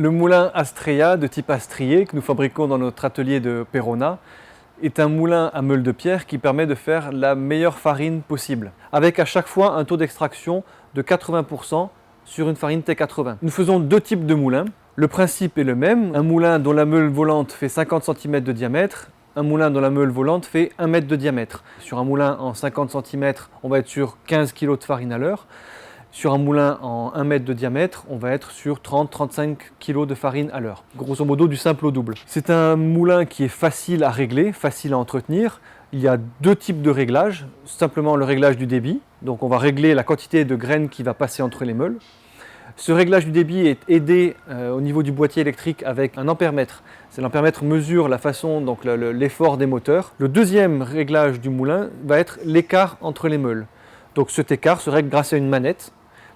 Le moulin Astrea de type Astrier que nous fabriquons dans notre atelier de Perona est un moulin à meule de pierre qui permet de faire la meilleure farine possible, avec à chaque fois un taux d'extraction de 80% sur une farine T80. Nous faisons deux types de moulins. Le principe est le même, un moulin dont la meule volante fait 50 cm de diamètre, un moulin dont la meule volante fait 1 mètre de diamètre. Sur un moulin en 50 cm, on va être sur 15 kg de farine à l'heure. Sur un moulin en 1 mètre de diamètre, on va être sur 30-35 kg de farine à l'heure. Grosso modo, du simple au double. C'est un moulin qui est facile à régler, facile à entretenir. Il y a deux types de réglages. Simplement le réglage du débit. Donc on va régler la quantité de graines qui va passer entre les meules. Ce réglage du débit est aidé au niveau du boîtier électrique avec un ampèremètre. L'ampèremètre mesure la façon, donc l'effort des moteurs. Le deuxième réglage du moulin va être l'écart entre les meules. Donc cet écart se règle grâce à une manette.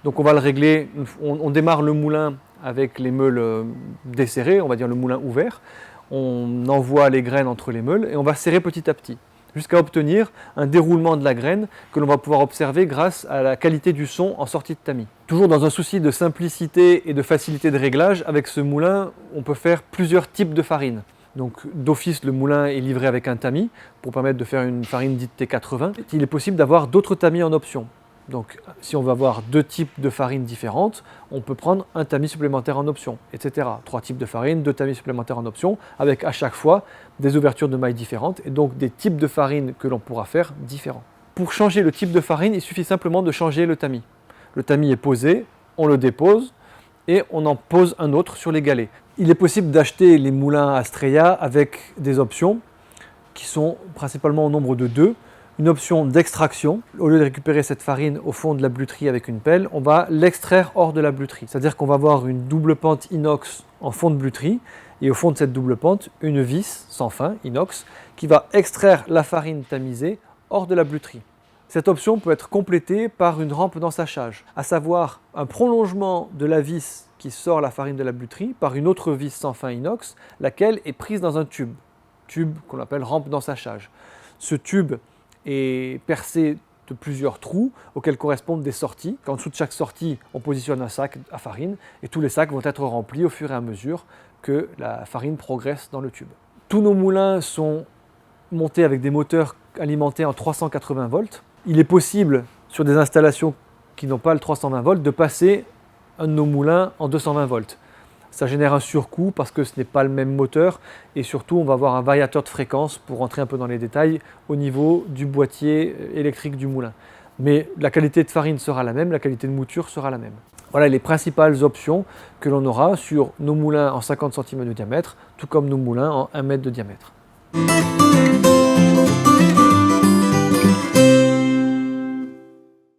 Donc on va le régler, on démarre le moulin avec les meules desserrées, on va dire le moulin ouvert. On envoie les graines entre les meules et on va serrer petit à petit, jusqu'à obtenir un déroulement de la graine que l'on va pouvoir observer grâce à la qualité du son en sortie de tamis. Toujours dans un souci de simplicité et de facilité de réglage, avec ce moulin, on peut faire plusieurs types de farine. Donc d'office, le moulin est livré avec un tamis pour permettre de faire une farine dite T80. Il est possible d'avoir d'autres tamis en option. Donc si on veut avoir deux types de farines différentes, on peut prendre un tamis supplémentaire en option, etc. Trois types de farine, deux tamis supplémentaires en option, avec à chaque fois des ouvertures de mailles différentes et donc des types de farine que l'on pourra faire différents. Pour changer le type de farine, il suffit simplement de changer le tamis. Le tamis est posé, on le dépose et on en pose un autre sur les galets. Il est possible d'acheter les moulins Astrea avec des options qui sont principalement au nombre de deux. Une option d'extraction. Au lieu de récupérer cette farine au fond de la bluterie avec une pelle, on va l'extraire hors de la bluterie. C'est-à-dire qu'on va avoir une double pente inox en fond de bluterie et au fond de cette double pente, une vis sans fin, inox, qui va extraire la farine tamisée hors de la bluterie. Cette option peut être complétée par une rampe d'ensachage, à savoir un prolongement de la vis qui sort la farine de la bluterie par une autre vis sans fin inox, laquelle est prise dans un tube qu'on appelle rampe d'ensachage. Ce tube est percé de plusieurs trous auxquels correspondent des sorties. En dessous de chaque sortie, on positionne un sac à farine et tous les sacs vont être remplis au fur et à mesure que la farine progresse dans le tube. Tous nos moulins sont montés avec des moteurs alimentés en 380 volts. Il est possible, sur des installations qui n'ont pas le 320 volts, de passer un de nos moulins en 220 volts. Ça génère un surcoût parce que ce n'est pas le même moteur et surtout on va avoir un variateur de fréquence pour rentrer un peu dans les détails au niveau du boîtier électrique du moulin. Mais la qualité de farine sera la même, la qualité de mouture sera la même. Voilà les principales options que l'on aura sur nos moulins en 50 cm de diamètre, tout comme nos moulins en 1 mètre de diamètre.